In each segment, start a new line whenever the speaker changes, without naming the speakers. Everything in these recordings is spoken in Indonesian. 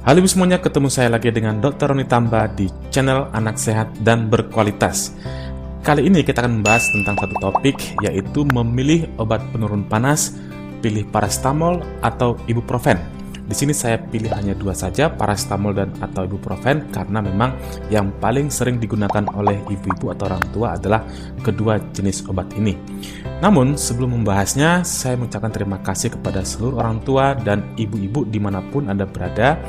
Halo ibu semuanya, ketemu saya lagi dengan Dr. Roni Tamba di channel Anak Sehat dan Berkualitas. Kali ini kita akan membahas tentang satu topik, yaitu memilih obat penurun panas, pilih paracetamol atau ibuprofen. Di sini saya pilih hanya dua saja, paracetamol dan atau ibuprofen, karena memang yang paling sering digunakan oleh ibu-ibu atau orang tua adalah kedua jenis obat ini. Namun sebelum membahasnya, saya mengucapkan terima kasih kepada seluruh orang tua dan ibu-ibu dimanapun Anda berada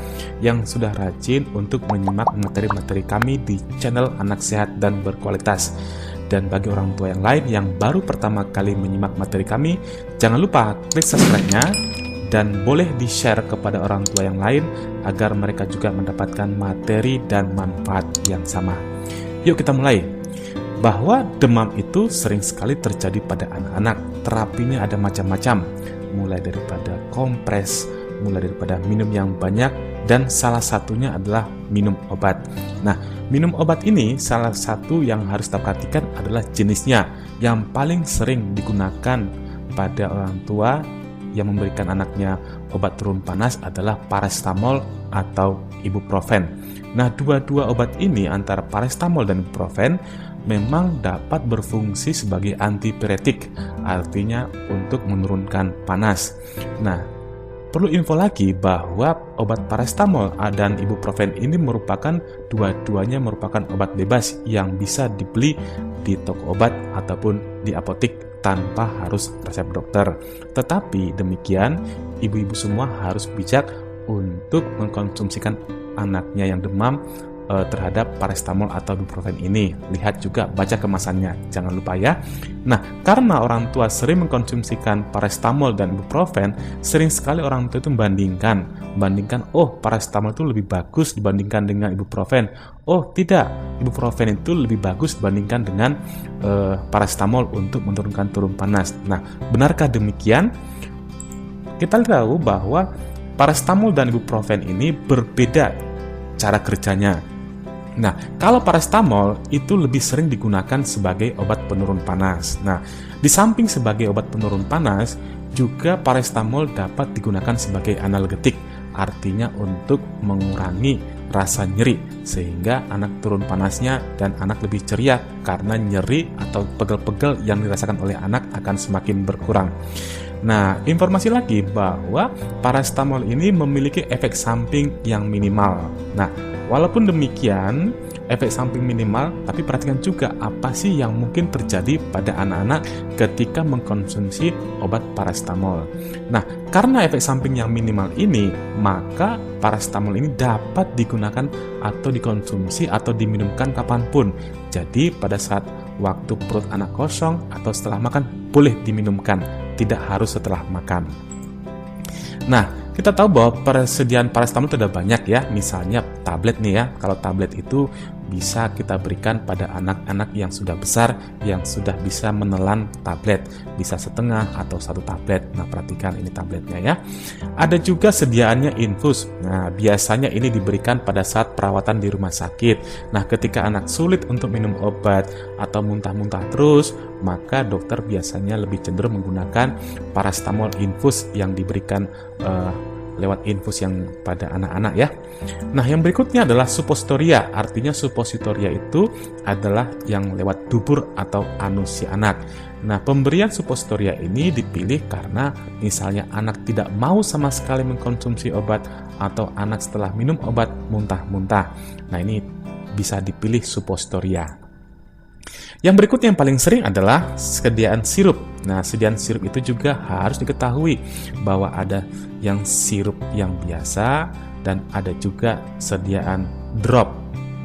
yang sudah rajin untuk menyimak materi-materi kami di channel Anak Sehat dan Berkualitas. Dan bagi orang tua yang lain yang baru pertama kali menyimak materi kami, jangan lupa klik subscribe-nya dan boleh di-share kepada orang tua yang lain agar mereka juga mendapatkan materi dan manfaat yang sama. Yuk kita mulai. Bahwa demam itu sering sekali terjadi pada anak-anak. Terapinya ada macam-macam, mulai daripada kompres, mulai daripada minum yang banyak, dan salah satunya adalah minum obat. Nah, minum obat ini salah satu yang harus kita perhatikan adalah jenisnya. Yang paling sering digunakan pada orang tua yang memberikan anaknya obat turun panas adalah paracetamol atau ibuprofen. Nah, dua-dua obat ini antara paracetamol dan ibuprofen memang dapat berfungsi sebagai antipiretik, artinya untuk menurunkan panas. Nah, perlu info lagi bahwa obat paracetamol dan ibuprofen ini dua-duanya merupakan obat bebas yang bisa dibeli di toko obat ataupun di apotek tanpa harus resep dokter. Tetapi demikian, ibu-ibu semua harus bijak untuk mengkonsumsikan anaknya yang demam terhadap paracetamol atau ibuprofen ini. Lihat juga, baca kemasannya, jangan lupa ya. Nah, karena orang tua sering mengkonsumsikan paracetamol dan ibuprofen, sering sekali orang tua itu membandingkan, oh paracetamol itu lebih bagus dibandingkan dengan ibuprofen. Oh tidak, ibuprofen itu lebih bagus dibandingkan dengan paracetamol untuk menurunkan turun panas. Nah, benarkah demikian? Kita tahu bahwa paracetamol dan ibuprofen ini berbeda cara kerjanya. Nah, kalau paracetamol itu lebih sering digunakan sebagai obat penurun panas. Nah, di samping sebagai obat penurun panas, juga paracetamol dapat digunakan sebagai analgetik, artinya untuk mengurangi rasa nyeri, sehingga anak turun panasnya dan anak lebih ceria karena nyeri atau pegel-pegel yang dirasakan oleh anak akan semakin berkurang. Nah, informasi lagi bahwa paracetamol ini memiliki efek samping yang minimal. Nah, walaupun demikian, efek samping minimal, tapi perhatikan juga apa sih yang mungkin terjadi pada anak-anak ketika mengkonsumsi obat paracetamol. Nah, karena efek samping yang minimal ini, maka paracetamol ini dapat digunakan atau dikonsumsi atau diminumkan kapanpun. Jadi, pada saat waktu perut anak kosong atau setelah makan, boleh diminumkan, tidak harus setelah makan. Nah, kita tahu bahwa persediaan paracetamol itu ada banyak ya, misalnya tablet nih ya. Kalau tablet itu bisa kita berikan pada anak-anak yang sudah besar, yang sudah bisa menelan tablet, bisa setengah atau satu tablet. Nah, perhatikan ini tabletnya ya. Ada juga sediaannya infus. Nah, biasanya ini diberikan pada saat perawatan di rumah sakit. Nah, ketika anak sulit untuk minum obat atau muntah-muntah terus, maka dokter biasanya lebih cenderung menggunakan paracetamol infus yang diberikan lewat infus yang pada anak-anak ya. Nah, yang berikutnya adalah suppositoria. Artinya suppositoria itu adalah yang lewat dubur atau anus si anak. Nah, pemberian suppositoria ini dipilih karena misalnya anak tidak mau sama sekali mengkonsumsi obat atau anak setelah minum obat muntah-muntah. Nah, ini bisa dipilih suppositoria. Yang berikutnya yang paling sering adalah sediaan sirup. Nah, sediaan sirup itu juga harus diketahui bahwa ada yang sirup yang biasa dan ada juga sediaan drop.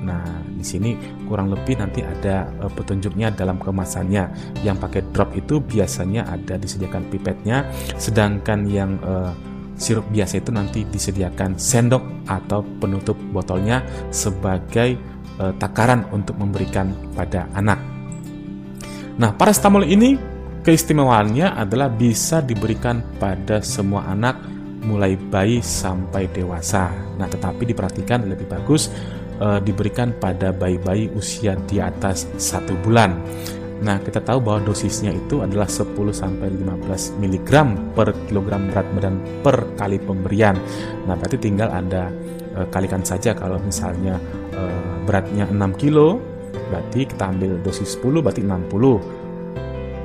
Nah, di sini kurang lebih nanti ada petunjuknya dalam kemasannya. Yang pakai drop itu biasanya ada disediakan pipetnya, sedangkan yang sirup biasa itu nanti disediakan sendok atau penutup botolnya sebagai takaran untuk memberikan pada anak. Nah, paracetamol ini keistimewaannya adalah bisa diberikan pada semua anak mulai bayi sampai dewasa. Nah, tetapi diperhatikan lebih bagus diberikan pada bayi-bayi usia di atas 1 bulan. Nah, kita tahu bahwa dosisnya itu adalah 10-15 mg per kilogram berat badan per kali pemberian. Nah, berarti tinggal Anda kalikan saja. Kalau misalnya beratnya 6 kilo, berarti kita ambil dosis 10, berarti 60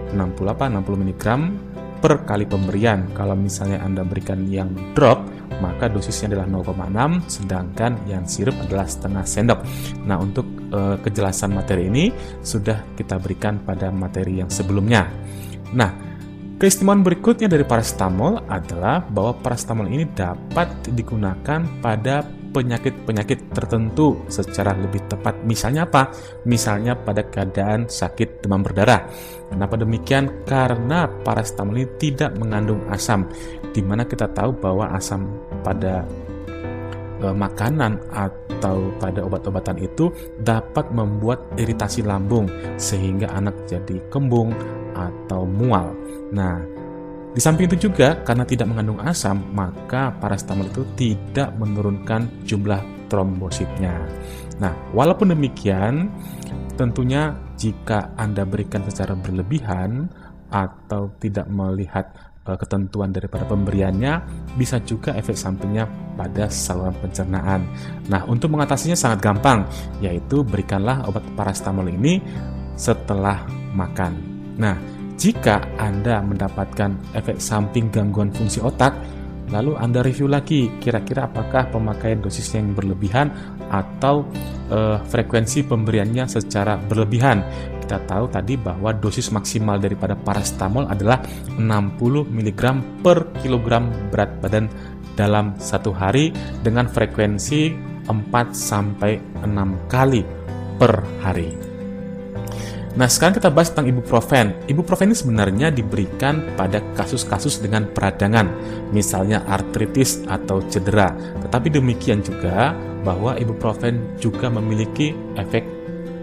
mg per kali pemberian. Kalau misalnya Anda berikan yang drop, maka dosisnya adalah 0,6, sedangkan yang sirup adalah setengah sendok. Nah, untuk kejelasan materi ini sudah kita berikan pada materi yang sebelumnya. Nah, keistimewaan berikutnya dari paracetamol adalah bahwa paracetamol ini dapat digunakan pada penyakit-penyakit tertentu secara lebih tepat. Misalnya apa? Misalnya pada keadaan sakit demam berdarah. Kenapa demikian? Karena paracetamol ini tidak mengandung asam, di mana kita tahu bahwa asam pada makanan atau pada obat-obatan itu dapat membuat iritasi lambung sehingga anak jadi kembung atau mual. Nah, di samping itu juga karena tidak mengandung asam, maka paracetamol itu tidak menurunkan jumlah trombositnya. Nah, walaupun demikian, tentunya jika Anda berikan secara berlebihan atau tidak melihat ketentuan daripada pemberiannya, bisa juga efek sampingnya pada saluran pencernaan. Nah, untuk mengatasinya sangat gampang, yaitu berikanlah obat paracetamol ini setelah makan. Nah, jika Anda mendapatkan efek samping gangguan fungsi otak, lalu Anda review lagi kira-kira apakah pemakaian dosis yang berlebihan atau frekuensi pemberiannya secara berlebihan. Kita tahu tadi bahwa dosis maksimal daripada paracetamol adalah 60 mg per kilogram berat badan dalam satu hari dengan frekuensi 4-6 kali per hari. Nah, sekarang kita bahas tentang ibuprofen. Ibuprofen ini sebenarnya diberikan pada kasus-kasus dengan peradangan, misalnya artritis atau cedera. Tetapi demikian juga bahwa ibuprofen juga memiliki efek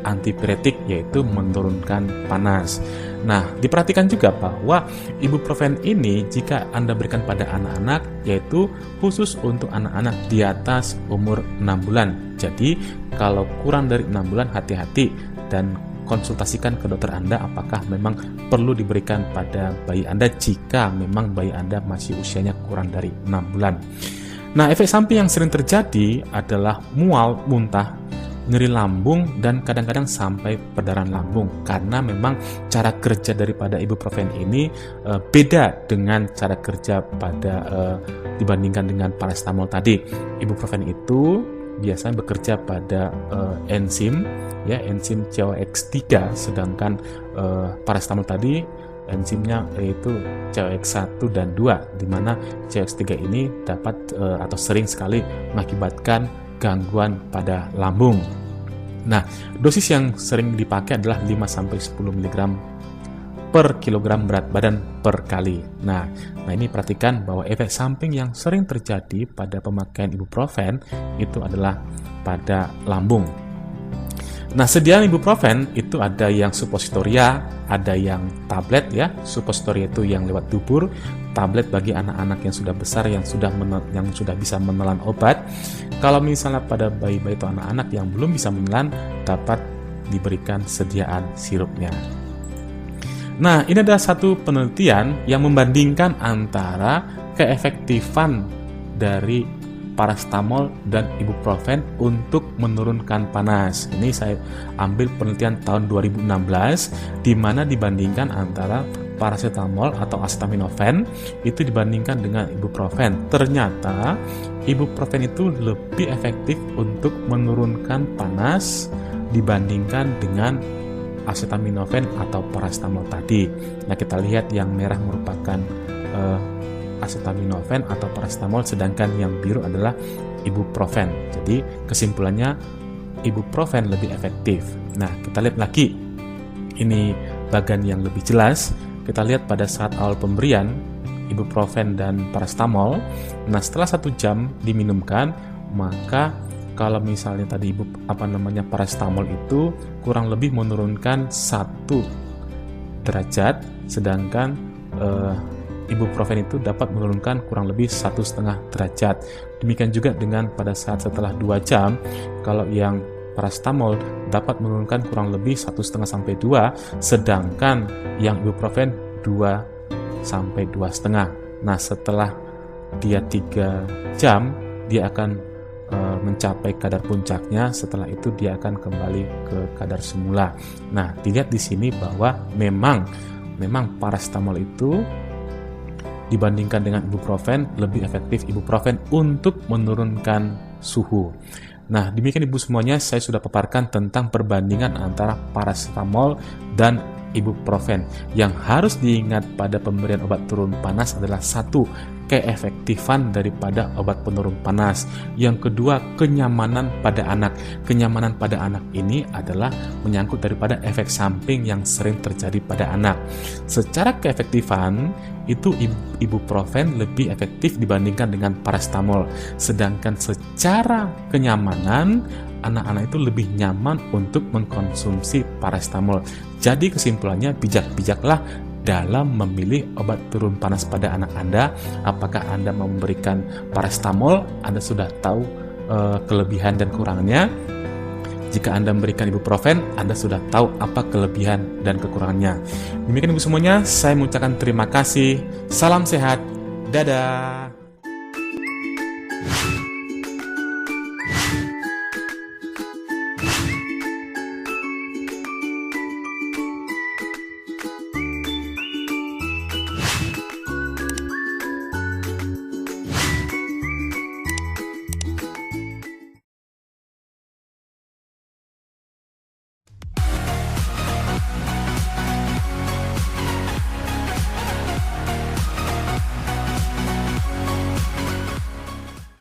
antipiretik, yaitu menurunkan panas. Nah, diperhatikan juga bahwa ibuprofen ini jika Anda berikan pada anak-anak, yaitu khusus untuk anak-anak di atas umur 6 bulan. Jadi, kalau kurang dari 6 bulan hati-hati dan konsultasikan ke dokter Anda apakah memang perlu diberikan pada bayi Anda jika memang bayi Anda masih usianya kurang dari 6 bulan. Nah, efek samping yang sering terjadi adalah mual, muntah, nyeri lambung, dan kadang-kadang sampai perdarahan lambung, karena memang cara kerja daripada ibuprofen ini beda dengan cara kerja pada dibandingkan dengan paracetamol tadi. Ibuprofen itu biasanya bekerja pada enzim COX-3, sedangkan paracetamol tadi enzimnya yaitu COX-1 dan 2, di mana COX-3 ini dapat atau sering sekali mengakibatkan gangguan pada lambung. Nah, dosis yang sering dipakai adalah 5-10 mg per kilogram berat badan per kali. Nah, ini perhatikan bahwa efek samping yang sering terjadi pada pemakaian ibuprofen itu adalah pada lambung. Nah, sediaan ibuprofen itu ada yang suppositoria, ada yang tablet ya. Suppositoria itu yang lewat dubur, tablet bagi anak-anak yang sudah besar yang sudah bisa menelan obat. Kalau misalnya pada bayi-bayi atau anak-anak yang belum bisa menelan, dapat diberikan sediaan sirupnya. Nah, ini ada satu penelitian yang membandingkan antara keefektifan dari paracetamol dan ibuprofen untuk menurunkan panas. Ini saya ambil penelitian tahun 2016, di mana dibandingkan antara paracetamol atau acetaminophen itu dibandingkan dengan ibuprofen. Ternyata ibuprofen itu lebih efektif untuk menurunkan panas dibandingkan dengan acetaminophen atau paracetamol tadi. Nah, kita lihat yang merah merupakan acetaminophen atau paracetamol, sedangkan yang biru adalah ibuprofen. Jadi kesimpulannya ibuprofen lebih efektif. Nah, kita lihat lagi ini bagian yang lebih jelas. Kita lihat pada saat awal pemberian ibuprofen dan paracetamol. Nah, setelah 1 jam diminumkan, maka kalau misalnya tadi paracetamol itu kurang lebih menurunkan 1 derajat, sedangkan ibuprofen itu dapat menurunkan kurang lebih 1,5 derajat. Demikian juga dengan pada saat setelah 2 jam, kalau yang paracetamol dapat menurunkan kurang lebih 1,5 sampai 2, sedangkan yang ibuprofen 2 sampai 2,5. Nah, setelah dia 3 jam, dia akan mencapai kadar puncaknya, setelah itu dia akan kembali ke kadar semula. Nah, dilihat di sini bahwa memang paracetamol itu dibandingkan dengan ibuprofen lebih efektif ibuprofen untuk menurunkan suhu. Nah, demikian Ibu semuanya, saya sudah paparkan tentang perbandingan antara paracetamol dan ibuprofen. Yang harus diingat pada pemberian obat turun panas adalah satu, keefektifan daripada obat penurun panas. Yang kedua, kenyamanan pada anak. Kenyamanan pada anak ini adalah menyangkut daripada efek samping yang sering terjadi pada anak. Secara keefektifan, itu ibuprofen lebih efektif dibandingkan dengan paracetamol. Sedangkan secara kenyamanan, anak-anak itu lebih nyaman untuk mengkonsumsi paracetamol. Jadi kesimpulannya, bijak-bijaklah dalam memilih obat turun panas pada anak Anda. Apakah Anda mau memberikan paracetamol, Anda sudah tahu kelebihan dan kurangnya. Jika Anda memberikan ibuprofen, Anda sudah tahu apa kelebihan dan kekurangannya. Demikian Ibu semuanya, saya mengucapkan terima kasih. Salam sehat. Dadah.